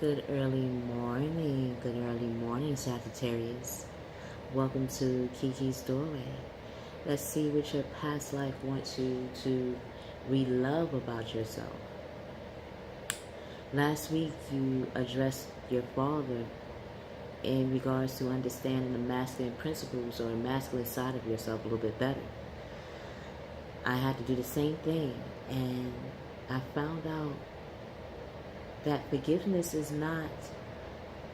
Good early morning, Sagittarius. Welcome to Kiki's Doorway. Let's see what your past life wants you to relove about yourself. Last week, you addressed your father in regards to understanding the masculine principles or the masculine side of yourself a little bit better. I had to do the same thing, and I found out that forgiveness is not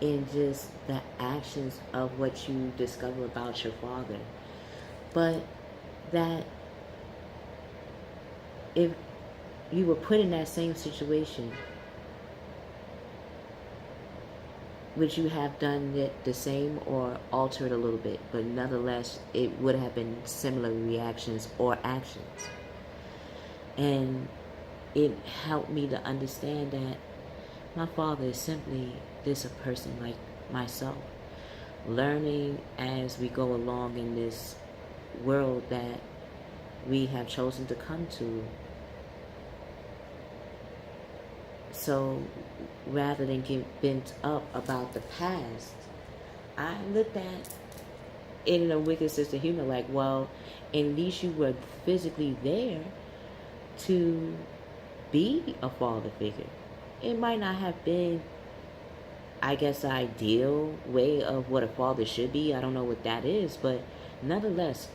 in just the actions of what you discover about your father, but that if you were put in that same situation, would you have done it the same or altered a little bit? But nonetheless, it would have been similar reactions or actions. And it helped me to understand that my father is simply just a person like myself, learning as we go along in this world that we have chosen to come to. So rather than get bent up about the past, I looked at it in a wicked sense of humor, like, well, at least you were physically there to be a father figure. It might not have been, I guess, the ideal way of what a father should be. I don't know what that is, but nonetheless,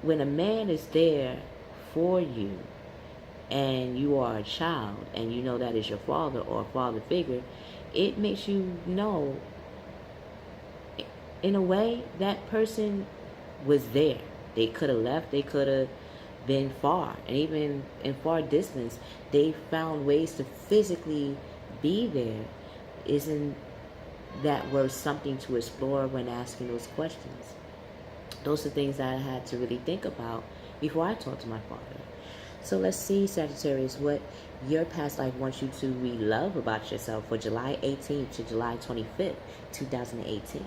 when a man is there for you and you are a child and you know that is your father or a father figure, it makes you know, in a way, that person was there. They could have left, they could have been far, and even in far distance, they found ways to physically be there. Isn't that worth something to explore when asking those questions? Those are things that I had to really think about before I talked to my father. So let's see, Sagittarius, what your past life wants you to relove about yourself for July 18th to July 25th, 2018.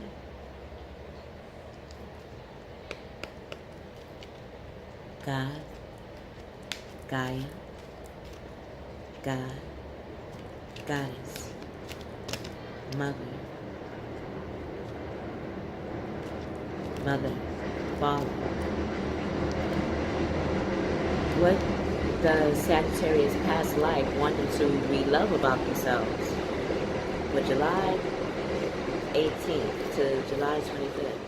God, Gaia, God, Goddess, Mother, Father. What does Sagittarius past life want them to relove about themselves for July 18th to July 25th?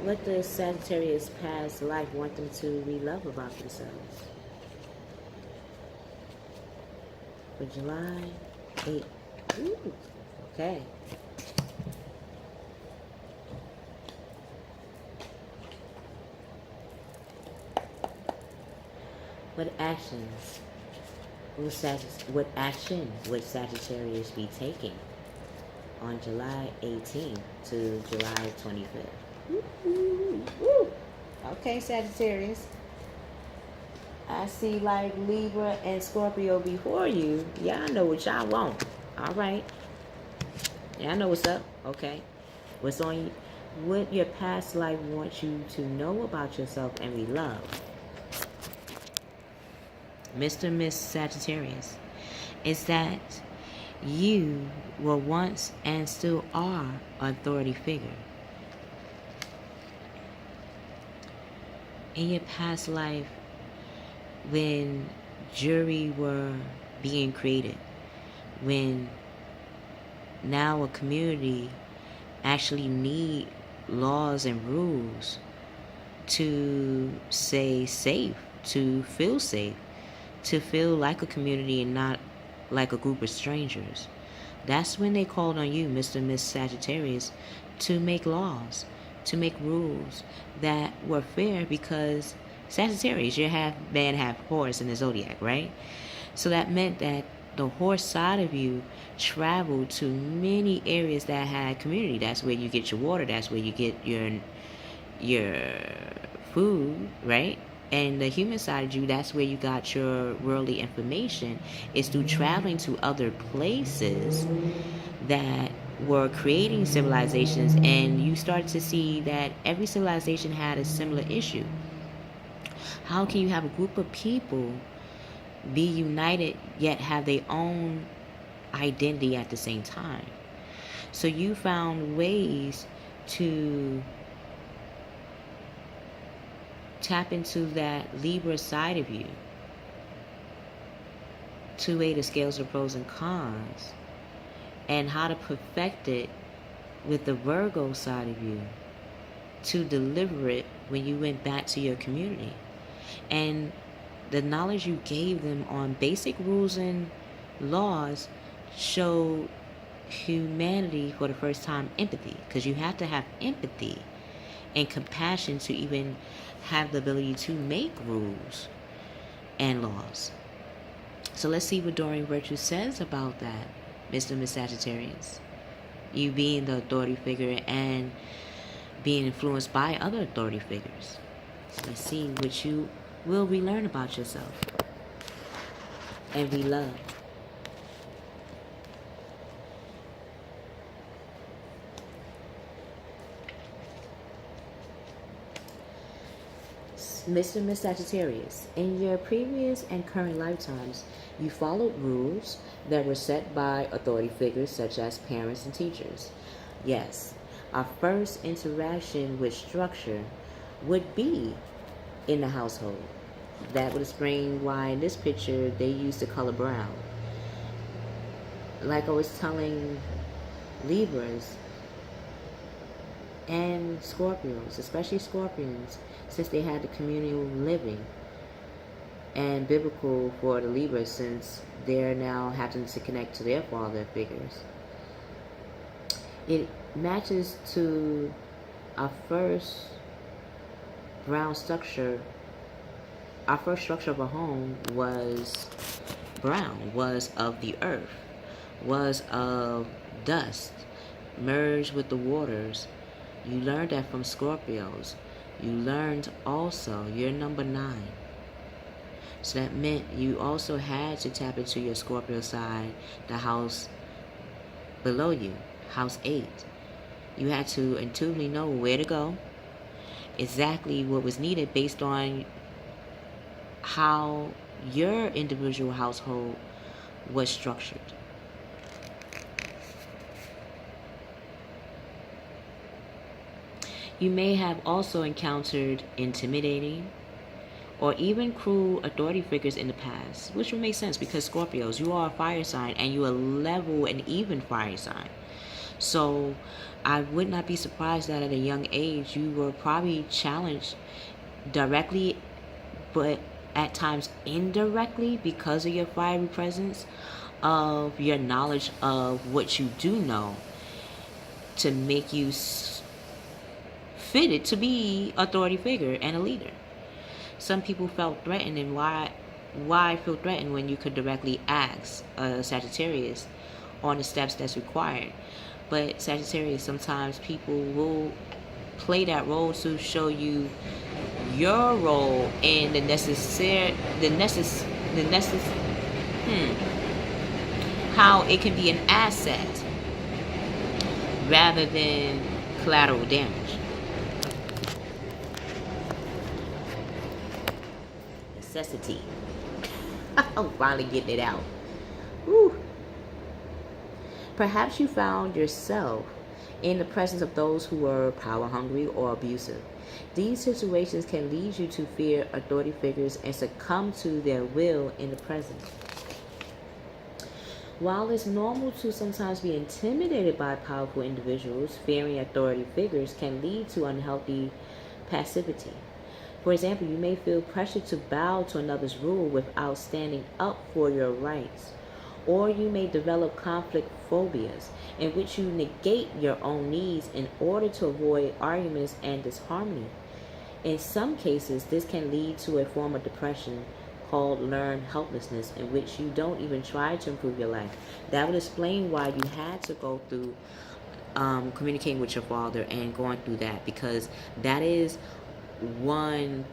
What does Sagittarius past life want them to relove about themselves for July 8th? Ooh, okay. What action would Sagittarius be taking on July 18th to July 25th? Woo. Okay, Sagittarius. I see like Libra and Scorpio before you. Y'all know what y'all want. All right. Y'all know what's up. Okay. What's on you? What your past life wants you to know about yourself and relove. Mr. Miss Sagittarius, is that you were once and still are an authority figure. In your past life, when jury were being created, when now a community actually need laws and rules to stay safe, to feel like a community and not like a group of strangers. That's when they called on you, Mr. and Miss Sagittarius, to make laws, to make rules that were fair, because Sagittarius, you're half man, half horse in the zodiac, right? So that meant that the horse side of you traveled to many areas that had community. That's where you get your water. That's where you get your food, right? And the human side of you, that's where you got your worldly information, is through traveling to other places that were creating civilizations, and you start to see that every civilization had a similar issue. How can you have a group of people be united yet have their own identity at the same time. So you found ways to tap into that Libra side of you, to weigh the scales of pros and cons, and how to perfect it with the Virgo side of you, to deliver it when you went back to your community. And the knowledge you gave them on basic rules and laws showed humanity for the first time, empathy, because you have to have empathy and compassion to even have the ability to make rules and laws. So let's see what Doreen Virtue says about that, Mr. Mrs Saggitarius. You being the authority figure and being influenced by other authority figures. So let's see what you will relearn about yourself and relove. Mr. and Miss Sagittarius, in your previous and current lifetimes, you followed rules that were set by authority figures such as parents and teachers. Yes, our first interaction with structure would be in the household. That would explain why in this picture they use the color brown. Like I was telling Libras and Scorpios, especially Scorpions, since they had the communal living, and biblical for the Libras since they're now having to connect to their father figures. It matches to our first brown structure. Our first structure of a home was brown, was of the earth, was of dust, merged with the waters. You learned that from Scorpios. You learned also, you're number 9. So that meant you also had to tap into your Scorpio side, the house below you, house 8. You had to intuitively know where to go, exactly what was needed based on how your individual household was structured. You may have also encountered intimidating or even cruel authority figures in the past, which would make sense because Scorpios, you are a fire sign and you are a level and even fire sign. So I would not be surprised that at a young age you were probably challenged directly, but at times indirectly because of your fiery presence, of your knowledge of what you do know, to make you fitted to be authority figure and a leader. Some people felt threatened, and why feel threatened when you could directly ask a Sagittarius on the steps that's required? But Sagittarius, sometimes people will play that role to show you your role in how it can be an asset rather than collateral damage. Necessity. I'm finally getting it out. Woo. Perhaps you found yourself in the presence of those who were power hungry or abusive. These situations can lead you to fear authority figures and succumb to their will in the present. While it's normal to sometimes be intimidated by powerful individuals, fearing authority figures can lead to unhealthy passivity. For example, you may feel pressure to bow to another's rule without standing up for your rights. Or you may develop conflict phobias, in which you negate your own needs in order to avoid arguments and disharmony. In some cases, this can lead to a form of depression called learned helplessness, in which you don't even try to improve your life. That would explain why you had to go through communicating with your father and going through that, because that is one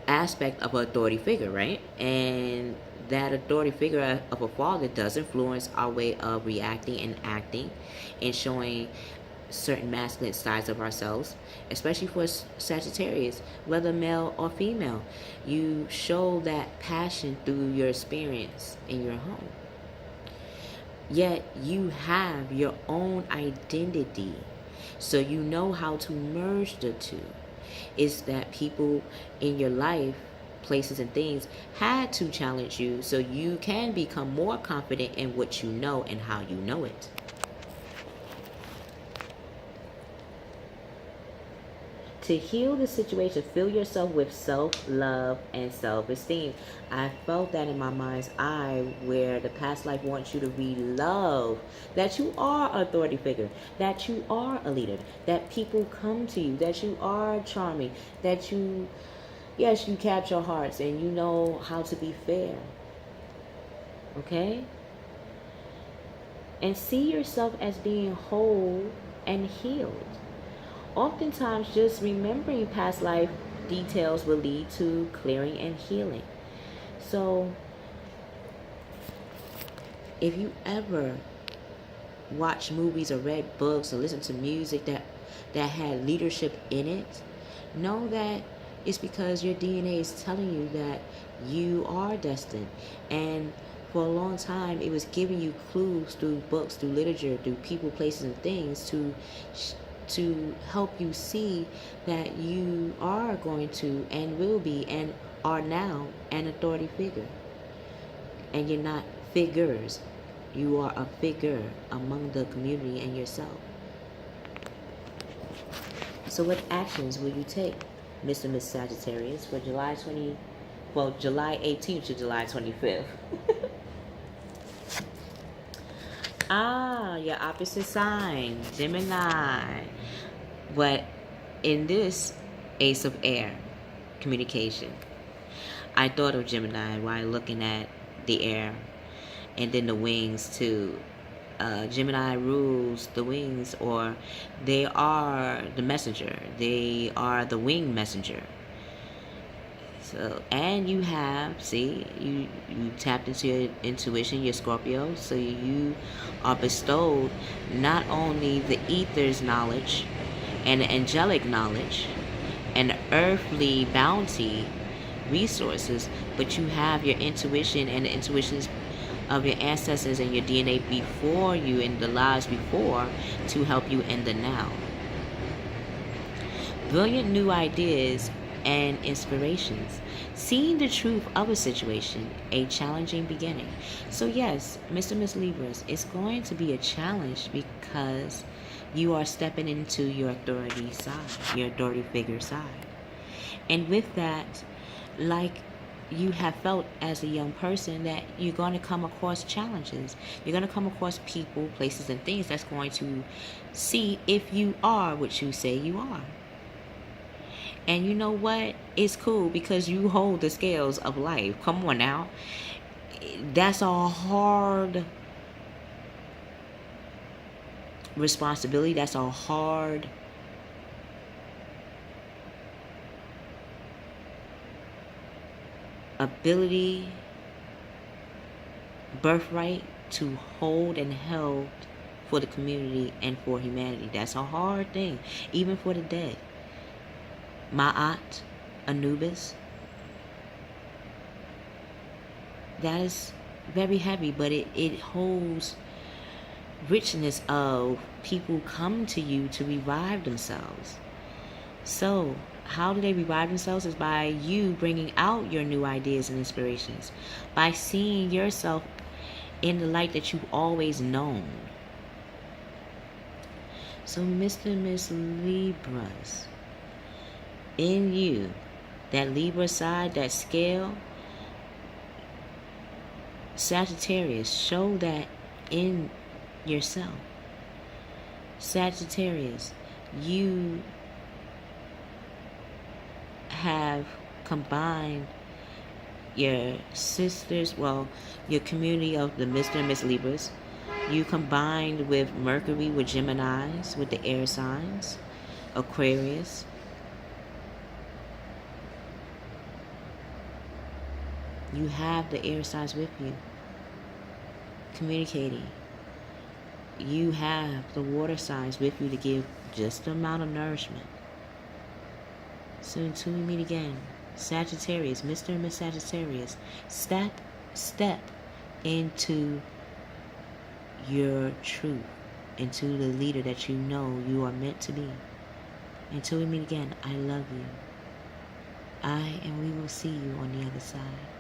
aspect of an authority figure, right? And that authority figure of a father does influence our way of reacting and acting and showing certain masculine sides of ourselves, especially for Sagittarius, whether male or female. You show that passion through your experience in your home. Yet you have your own identity. So you know how to merge the two. It's that people in your life, places and things, had to challenge you so you can become more confident in what you know and how you know it. To heal the situation, fill yourself with self-love and self-esteem. I felt that in my mind's eye, where the past life wants you to re-love that you are an authority figure, that you are a leader, that people come to you, that you are charming, that you, yes, you capture hearts and you know how to be fair. Okay? And see yourself as being whole and healed. Oftentimes, just remembering past life details will lead to clearing and healing. So, if you ever watch movies or read books or listen to music that had leadership in it, know that it's because your DNA is telling you that you are destined. And for a long time, it was giving you clues through books, through literature, through people, places, and things to help you see that you are going to and will be and are now an authority figure. And you're not figures. You are a figure among the community and yourself. So what actions will you take, Mr. Mrs Saggitarius, for July 18th to July 25th? Your opposite sign, Gemini. But in this Ace of Air communication, I thought of Gemini while looking at the air and then the wings too. Gemini rules the wings, or they are the messenger. They are the wing messenger. So, and you have, see, you tapped into your intuition, your Scorpio, so you are bestowed not only the ether's knowledge and the angelic knowledge and the earthly bounty resources, but you have your intuition and the intuitions of your ancestors and your DNA before you in the lives before to help you in the now. Brilliant new ideas and inspirations. Seeing the truth of a situation, a challenging beginning. So yes, Mr. Miss Libras, it's going to be a challenge because you are stepping into your authority side, your authority figure side. And with that, like you have felt as a young person, that you're going to come across challenges. You're going to come across people, places, and things that's going to see if you are what you say you are. And you know what? It's cool because you hold the scales of life. Come on now. That's a hard responsibility. That's a hard ability, birthright to hold and held for the community and for humanity. That's a hard thing, even for the dead. Ma'at, Anubis. That is very heavy, but it holds richness of people come to you to revive themselves. So, how do they revive themselves? Is by you bringing out your new ideas and inspirations. By seeing yourself in the light that you've always known. So, Mr. and Miss Libras, in you, that Libra side, that scale, Sagittarius, show that in yourself. Sagittarius, you have combined your sisters, well, your community of the Mr. and Miss Libras. You combined with Mercury, with Geminis, with the air signs, Aquarius. You have the air signs with you, communicating. You have the water signs with you to give just the amount of nourishment. So until we meet again, Sagittarius, Mr. and Miss Sagittarius, step into your truth into the leader that you know you are meant to be. Until we meet again, I love you. And we will see you on the other side.